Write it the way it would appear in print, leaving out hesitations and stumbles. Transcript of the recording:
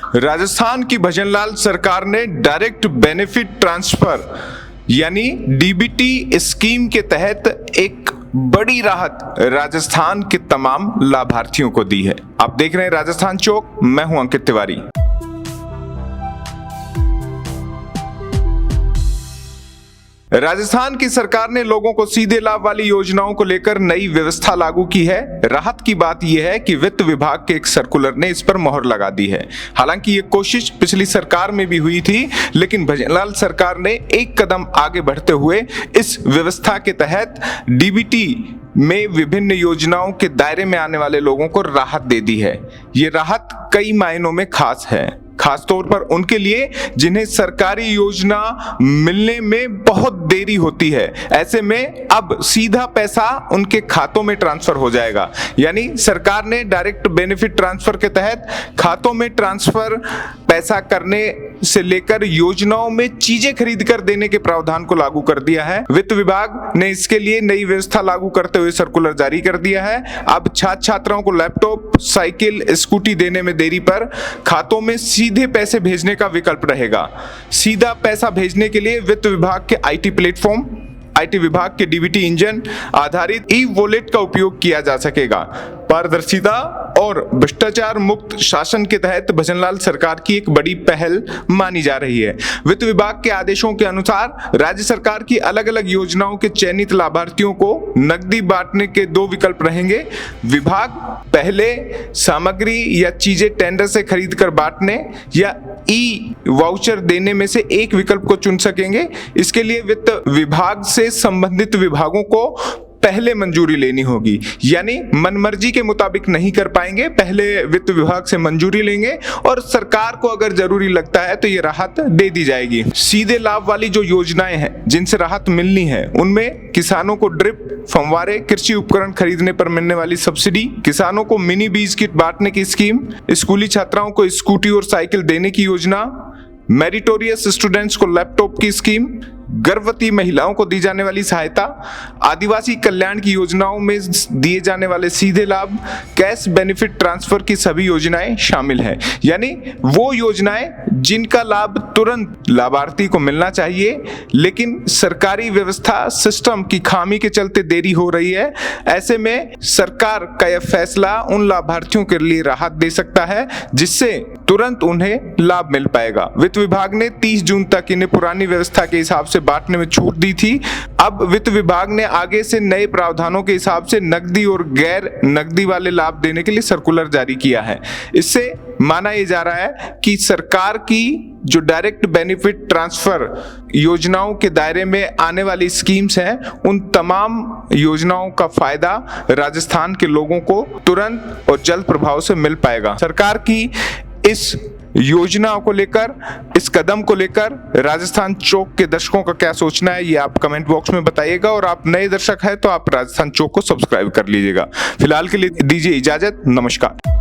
राजस्थान की भजनलाल सरकार ने डायरेक्ट बेनिफिट ट्रांसफर यानी डीबीटी स्कीम के तहत एक बड़ी राहत राजस्थान के तमाम लाभार्थियों को दी है। आप देख रहे हैं राजस्थान चौक, मैं हूं अंकित तिवारी। राजस्थान की सरकार ने लोगों को सीधे लाभ वाली योजनाओं को लेकर नई व्यवस्था लागू की है। राहत की बात यह है कि वित्त विभाग के एक सर्कुलर ने इस पर मोहर लगा दी है। हालांकि ये कोशिश पिछली सरकार में भी हुई थी, लेकिन भजनलाल सरकार ने एक कदम आगे बढ़ते हुए इस व्यवस्था के तहत डीबीटी में विभिन्न योजनाओं के दायरे में आने वाले लोगों को राहत दे दी है। ये राहत कई मायनों में खास है, खासतौर पर उनके लिए जिन्हें सरकारी योजना मिलने में बहुत देरी होती है। ऐसे में अब सीधा पैसा उनके खातों में ट्रांसफर हो जाएगा। यानी सरकार ने डायरेक्ट बेनिफिट ट्रांसफर के तहत खातों में ट्रांसफर पैसा करने से लेकर योजनाओं में चीजें खरीद कर देने के प्रावधान को लागू कर दिया है। वित्त विभाग ने इसके लिए नई व्यवस्था लागू करते हुए सर्कुलर जारी कर दिया है। अब छात्र छात्राओं को लैपटॉप, साइकिल, स्कूटी देने में देरी पर खातों में सीधे पैसे भेजने का विकल्प रहेगा। सीधा पैसा भेजने के लिए वित्त विभाग के आईटी प्लेटफॉर्म, आईटी विभाग के डीबीटी इंजन आधारित ई वॉलेट का उपयोग किया जा सकेगा। पारदर्शिता और भ्रष्टाचार मुक्त शासन के तहत भजनलाल सरकार की एक बड़ी पहल मानी जा रही है। वित्त विभाग के आदेशों के अनुसार राज्य सरकार की अलग अलग योजनाओं के चयनित लाभार्थियों को नकदी बांटने के दो विकल्प रहेंगे। विभाग पहले सामग्री या चीजें टेंडर से खरीद कर बांटने या ई वाउचर देने में से एक विकल्प को चुन सकेंगे। इसके लिए वित्त विभाग से संबंधित विभागों को पहले मंजूरी लेनी होगी, यानी मनमर्जी के मुताबिक नहीं कर पाएंगे। पहले वित्त विभाग से मंजूरी लेंगे और सरकार को अगर जरूरी लगता है तो ये राहत दे दी जाएगी। सीधे लाभ वाली जो योजनाएं हैं जिनसे राहत मिलनी है, उनमें किसानों को ड्रिप, फव्वारे, कृषि उपकरण खरीदने पर मिलने वाली सब्सिडी, किसानों को मिनी बीज किट बांटने की स्कीम, स्कूली छात्राओं को स्कूटी और साइकिल देने की योजना, मेरिटोरियस स्टूडेंट्स को लैपटॉप की स्कीम, गर्भवती महिलाओं को दी जाने वाली सहायता, आदिवासी कल्याण की योजनाओं में दिए जाने वाले सीधे लाभ, कैश बेनिफिट ट्रांसफर की सभी योजनाएं शामिल हैं। यानी वो योजनाएं जिनका लाभ तुरंत लाभार्थी को मिलना चाहिए, लेकिन सरकारी व्यवस्था सिस्टम की खामी के चलते देरी हो रही है। ऐसे में सरकार का यह फैसला उन लाभार्थियों के लिए राहत दे सकता है जिससे तुरंत उन्हें लाभ मिल पाएगा। वित्त विभाग ने 30 जून तक इन्हें पुरानी व्यवस्था के हिसाब से बांटने में छूट दी थी। अब वित्त विभाग ने आगे से नए प्रावधानों के हिसाब से नकदी और गैर नकदी वाले लाभ देने के लिए सर्कुलर जारी किया है। इससे माना यह जा रहा है कि सरकार की जो डायरेक्ट बेनिफिट ट्रांसफर योजनाओं के दायरे में आने वाली स्कीम्स हैं, उन तमाम योजनाओं का फायदा राजस्थान के लोगों को तुरंत और जल्द प्रभाव से मिल पाएगा। सरकार की इस योजना को लेकर, इस कदम को लेकर राजस्थान चौक के दर्शकों का क्या सोचना है, ये आप कमेंट बॉक्स में बताइएगा। और आप नए दर्शक हैं तो आप राजस्थान चौक को सब्सक्राइब कर लीजिएगा। फिलहाल के लिए दीजिए इजाजत, नमस्कार।